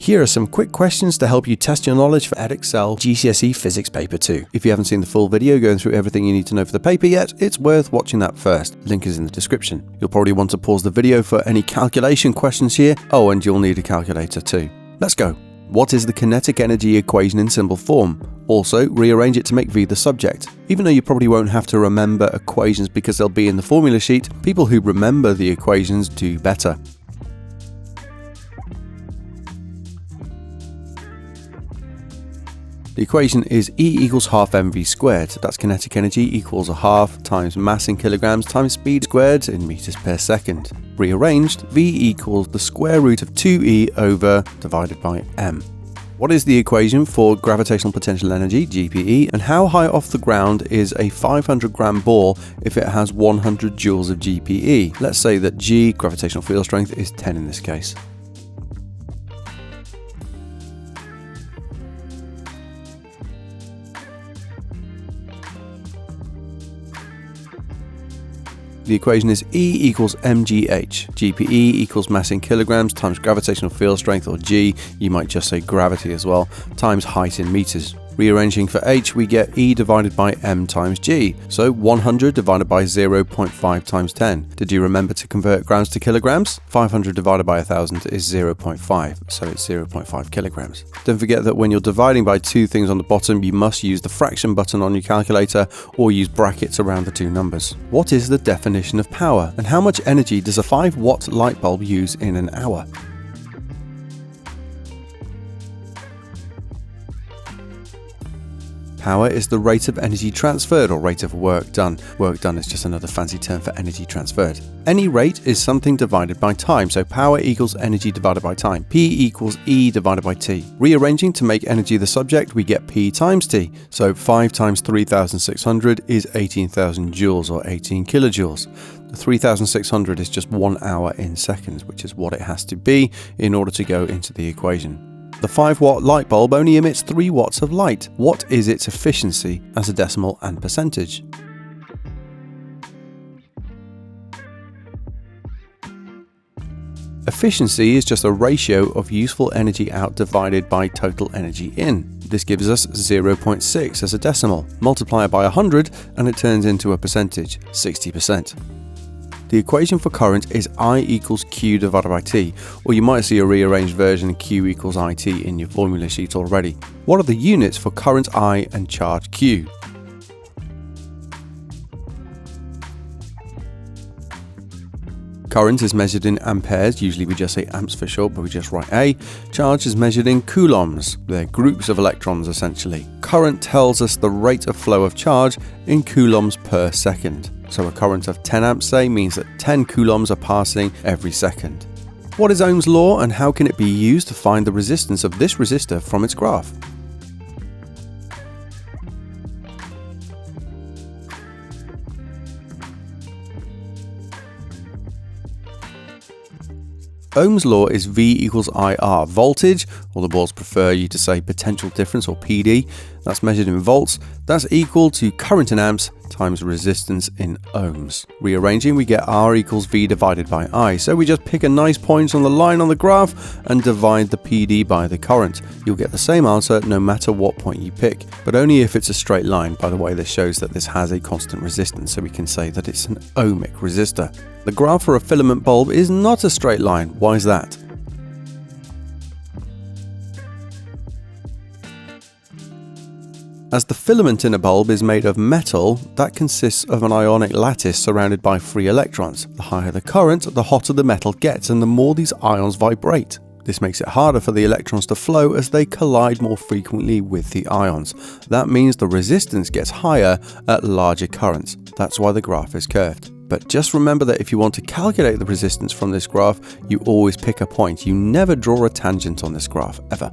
Here are some quick questions to help you test your knowledge for Edexcel GCSE Physics Paper 2. If you haven't seen the full video going through everything you need to know for the paper yet, it's worth watching that first. Link is in the description. You'll probably want to pause the video for any calculation questions here. Oh, and you'll need a calculator too. Let's go. What is the kinetic energy equation in symbol form? Also, rearrange it to make V the subject. Even though you probably won't have to remember equations because they'll be in the formula sheet, people who remember the equations do better. The equation is E equals half mv squared. That's kinetic energy equals a half times mass in kilograms times speed squared in meters per second. Rearranged, V equals the square root of 2e over divided by m. What is the equation for gravitational potential energy, GPE, and how high off the ground is a 500 gram ball if it has 100 joules of GPE? Let's say that G, gravitational field strength, is 10 in this case. The equation is E equals mgh. GPE equals mass in kilograms times gravitational field strength, or G, you might just say gravity as well, times height in meters. Rearranging for h, we get E divided by m times g. So 100 divided by 0.5 times 10. Did you remember to convert grams to kilograms? 500 divided by 1000 is 0.5, so it's 0.5 kilograms. Don't forget that when you're dividing by two things on the bottom, you must use the fraction button on your calculator or use brackets around the two numbers. What is the definition of power, and how much energy does a 5-watt light bulb use in an hour? Power is the rate of energy transferred, or rate of work done. Work done is just another fancy term for energy transferred. Any rate is something divided by time, so power equals energy divided by time. P equals E divided by T. Rearranging to make energy the subject, we get P times T. So 5 times 3600 is 18,000 joules, or 18 kilojoules. The 3600 is just 1 hour in seconds, which is what it has to be in order to go into the equation. The 5-watt light bulb only emits 3 watts of light. What is its efficiency as a decimal and percentage? Efficiency is just a ratio of useful energy out divided by total energy in. This gives us 0.6 as a decimal. Multiply it by 100 and it turns into a percentage, 60%. The equation for current is I equals Q divided by T, or you might see a rearranged version Q equals IT in your formula sheet already. What are the units for current I and charge Q? Current is measured in amperes, usually we just say amps for short, but we just write A. Charge is measured in coulombs, they're groups of electrons essentially. Current tells us the rate of flow of charge in coulombs per second. So a current of 10 amps, say, means that 10 coulombs are passing every second. What is Ohm's law, and how can it be used to find the resistance of this resistor from its graph? Ohm's law is V equals IR. Voltage, or the boards prefer you to say potential difference, or PD, that's measured in volts. That's equal to current in amps times resistance in ohms. Rearranging, we get R equals V divided by I. So we just pick a nice point on the line on the graph and divide the PD by the current. You'll get the same answer no matter what point you pick, but only if it's a straight line. By the way, this shows that this has a constant resistance, so we can say that it's an ohmic resistor. The graph for a filament bulb is not a straight line. Why is that? As the filament in a bulb is made of metal, that consists of an ionic lattice surrounded by free electrons. The higher the current, the hotter the metal gets, and the more these ions vibrate. This makes it harder for the electrons to flow as they collide more frequently with the ions. That means the resistance gets higher at larger currents. That's why the graph is curved. But just remember that if you want to calculate the resistance from this graph, you always pick a point. You never draw a tangent on this graph, ever.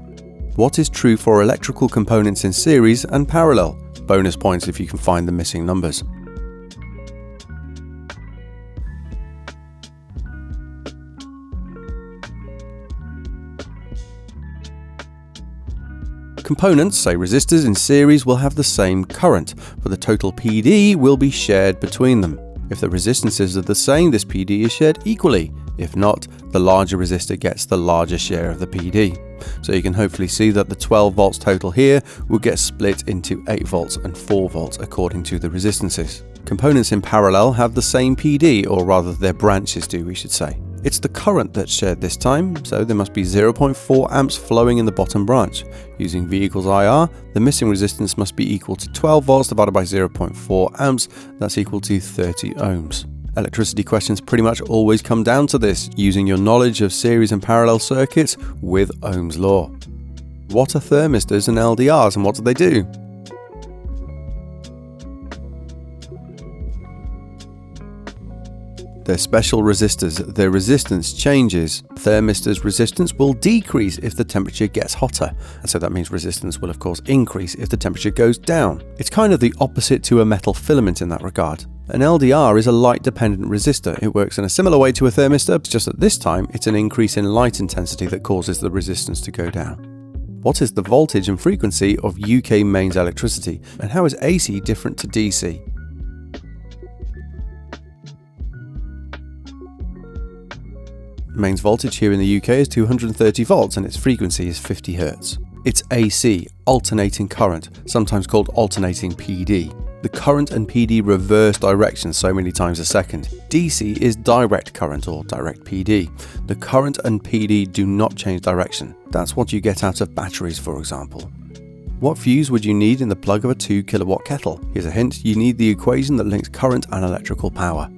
What is true for electrical components in series and parallel? Bonus points if you can find the missing numbers. Components, say resistors, in series will have the same current, but the total PD will be shared between them. If the resistances are the same, this PD is shared equally. If not, the larger resistor gets the larger share of the PD. So you can hopefully see that the 12 volts total here will get split into 8 volts and 4 volts according to the resistances. Components in parallel have the same PD, or rather their branches do, we should say. It's the current that's shared this time, so there must be 0.4 amps flowing in the bottom branch. Using V equals IR, the missing resistance must be equal to 12 volts divided by 0.4 amps, that's equal to 30 ohms. Electricity questions pretty much always come down to this, using your knowledge of series and parallel circuits with Ohm's law. What are thermistors and LDRs, and what do they do? They're special resistors. Their resistance changes. Thermistors' resistance will decrease if the temperature gets hotter, and so that means resistance will of course increase if the temperature goes down. It's kind of the opposite to a metal filament in that regard. An LDR is a light-dependent resistor. It works in a similar way to a thermistor, just that this time it's an increase in light intensity that causes the resistance to go down. What is the voltage and frequency of UK mains electricity, and how is AC different to DC? Mains voltage here in the UK is 230 volts and its frequency is 50 Hz. It's AC, alternating current, sometimes called alternating PD. The current and PD reverse direction so many times a second. DC is direct current, or direct PD. The current and PD do not change direction. That's what you get out of batteries, for example. What fuse would you need in the plug of a 2 kilowatt kettle? Here's a hint: you need the equation that links current and electrical power.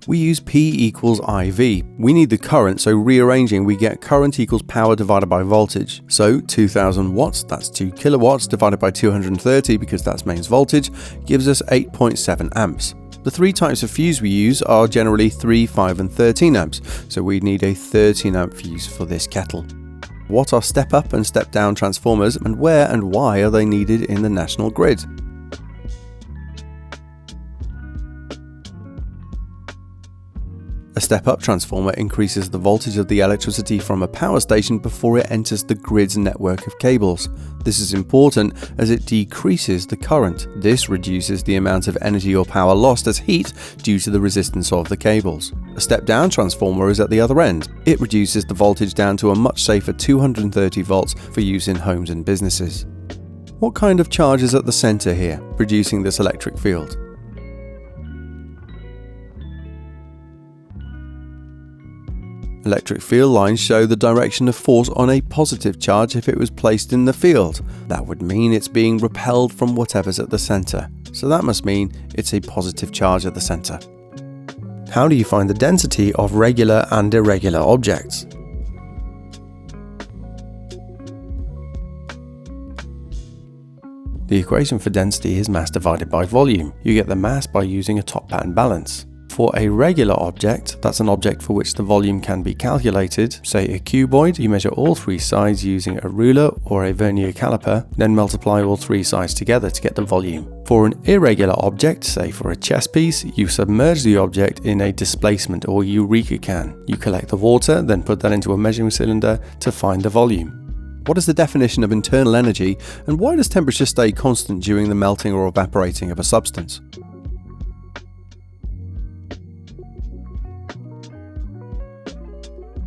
We use P equals IV. We need the current, so rearranging we get current equals power divided by voltage. So 2000 watts, that's 2 kilowatts, divided by 230 because that's mains voltage, gives us 8.7 amps. The three types of fuse we use are generally 3, 5 and 13 amps, so we need a 13 amp fuse for this kettle. What are step up and step down transformers, and where and why are they needed in the national grid? A step-up transformer increases the voltage of the electricity from a power station before it enters the grid's network of cables. This is important as it decreases the current. This reduces the amount of energy or power lost as heat due to the resistance of the cables. A step-down transformer is at the other end. It reduces the voltage down to a much safer 230 volts for use in homes and businesses. What kind of charge is at the center here, producing this electric field? Electric field lines show the direction of force on a positive charge if it was placed in the field. That would mean it's being repelled from whatever's at the center. So that must mean it's a positive charge at the center. How do you find the density of regular and irregular objects? The equation for density is mass divided by volume. You get the mass by using a top pattern balance. For a regular object, that's an object for which the volume can be calculated, say a cuboid, you measure all three sides using a ruler or a vernier caliper, then multiply all three sides together to get the volume. For an irregular object, say for a chess piece, you submerge the object in a displacement or eureka can. You collect the water, then put that into a measuring cylinder to find the volume. What is the definition of internal energy, and why does temperature stay constant during the melting or evaporating of a substance?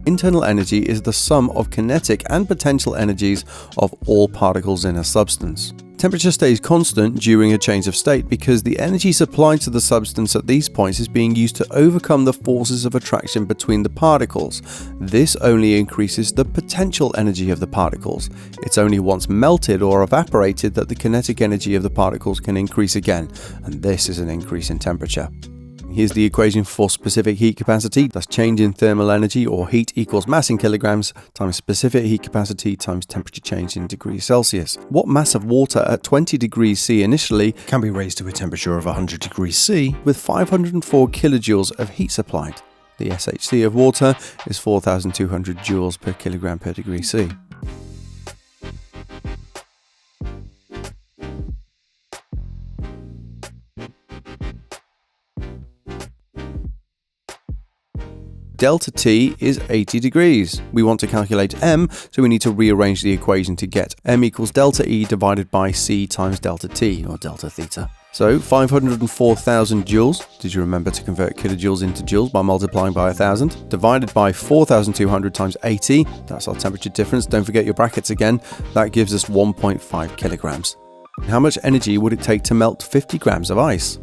Internal energy is the sum of kinetic and potential energies of all particles in a substance. Temperature stays constant during a change of state because the energy supplied to the substance at these points is being used to overcome the forces of attraction between the particles. This only increases the potential energy of the particles. It's only once melted or evaporated that the kinetic energy of the particles can increase again, and this is an increase in temperature. Here's the equation for specific heat capacity. That's change in thermal energy, or heat, equals mass in kilograms times specific heat capacity times temperature change in degrees Celsius. What mass of water at 20 degrees C initially can be raised to a temperature of 100 degrees C with 504 kilojoules of heat supplied? The SHC of water is 4,200 joules per kilogram per degree C. delta T is 80 degrees. We want to calculate M, so we need to rearrange the equation to get M equals delta E divided by C times delta T, or delta theta. So 504,000 joules, did you remember to convert kilojoules into joules by multiplying by 1,000, divided by 4,200 times 80, that's our temperature difference, don't forget your brackets again, that gives us 1.5 kilograms. How much energy would it take to melt 50 grams of ice?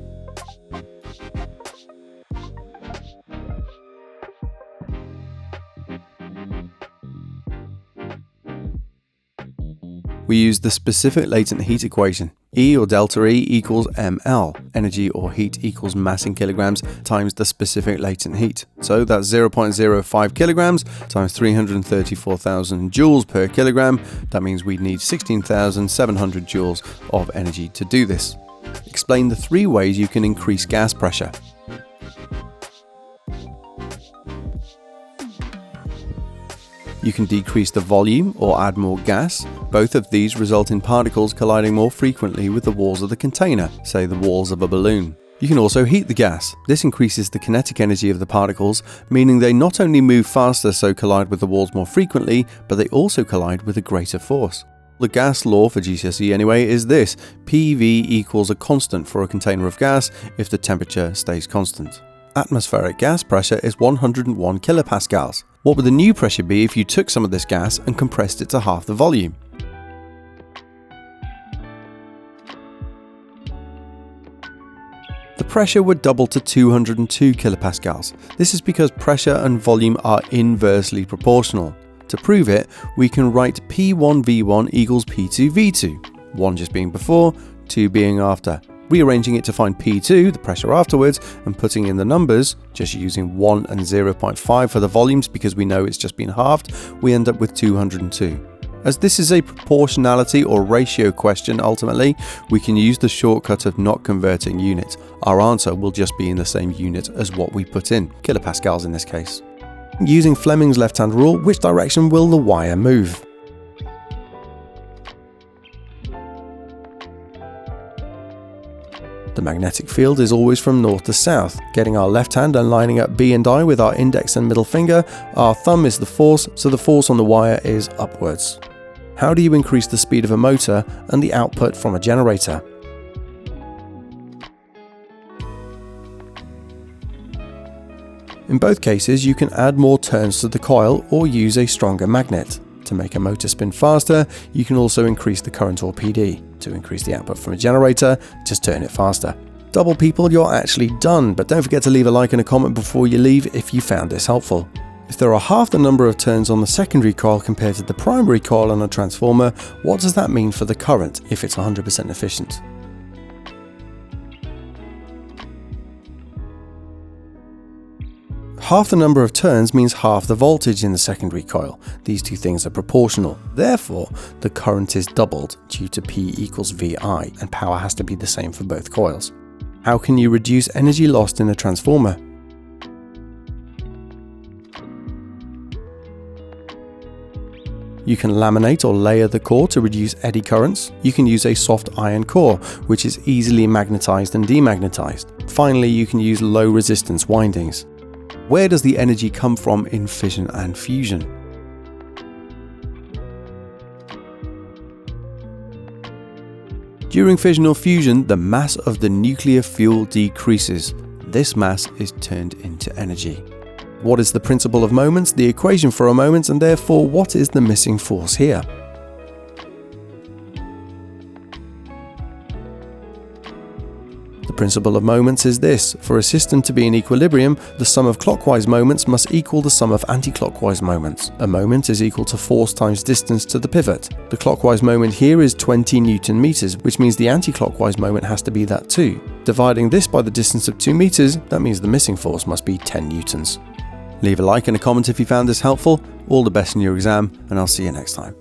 We use the specific latent heat equation. E or delta E equals ml, energy or heat equals mass in kilograms times the specific latent heat. So that's 0.05 kilograms times 334,000 joules per kilogram. That means we'd need 16,700 joules of energy to do this. Explain the 3 ways you can increase gas pressure. You can decrease the volume or add more gas. Both of these result in particles colliding more frequently with the walls of the container, say the walls of a balloon. You can also heat the gas. This increases the kinetic energy of the particles, meaning they not only move faster, so collide with the walls more frequently, but they also collide with a greater force. The gas law for GCSE anyway is this: PV equals a constant for a container of gas if the temperature stays constant. Atmospheric gas pressure is 101 kilopascals. What would the new pressure be if you took some of this gas and compressed it to half the volume? The pressure would double to 202 kilopascals. This is because pressure and volume are inversely proportional. To prove it, we can write P1V1 equals P2V2, 1 just being before, 2 being after. Rearranging it to find P2, the pressure afterwards, and putting in the numbers, just using 1 and 0.5 for the volumes because we know it's just been halved, we end up with 202. As this is a proportionality or ratio question ultimately, we can use the shortcut of not converting units. Our answer will just be in the same unit as what we put in, kilopascals in this case. Using Fleming's left-hand rule, which direction will the wire move? The magnetic field is always from north to south. Getting our left hand and lining up B and I with our index and middle finger, our thumb is the force, so the force on the wire is upwards. How do you increase the speed of a motor and the output from a generator? In both cases, you can add more turns to the coil or use a stronger magnet. To make a motor spin faster, you can also increase the current or PD. To increase the output from a generator, just turn it faster. Double people, you're actually done, but don't forget to leave a like and a comment before you leave if you found this helpful. If there are half the number of turns on the secondary coil compared to the primary coil on a transformer, what does that mean for the current if it's 100% efficient? Half the number of turns means half the voltage in the secondary coil. These two things are proportional. Therefore, the current is doubled due to P equals VI, and power has to be the same for both coils. How can you reduce energy lost in a transformer? You can laminate or layer the core to reduce eddy currents. You can use a soft iron core, which is easily magnetized and demagnetized. Finally, you can use low resistance windings. Where does the energy come from in fission and fusion? During fission or fusion, the mass of the nuclear fuel decreases. This mass is turned into energy. What is the principle of moments, the equation for a moment, and therefore what is the missing force here? The principle of moments is this: for a system to be in equilibrium, the sum of clockwise moments must equal the sum of anti-clockwise moments. A moment is equal to force times distance to the pivot. The clockwise moment here is 20 Newton meters, which means the anti-clockwise moment has to be that too. Dividing this by the distance of 2 meters, that means the missing force must be 10 newtons. Leave a like and a comment if you found this helpful. All the best in your exam, and I'll see you next time.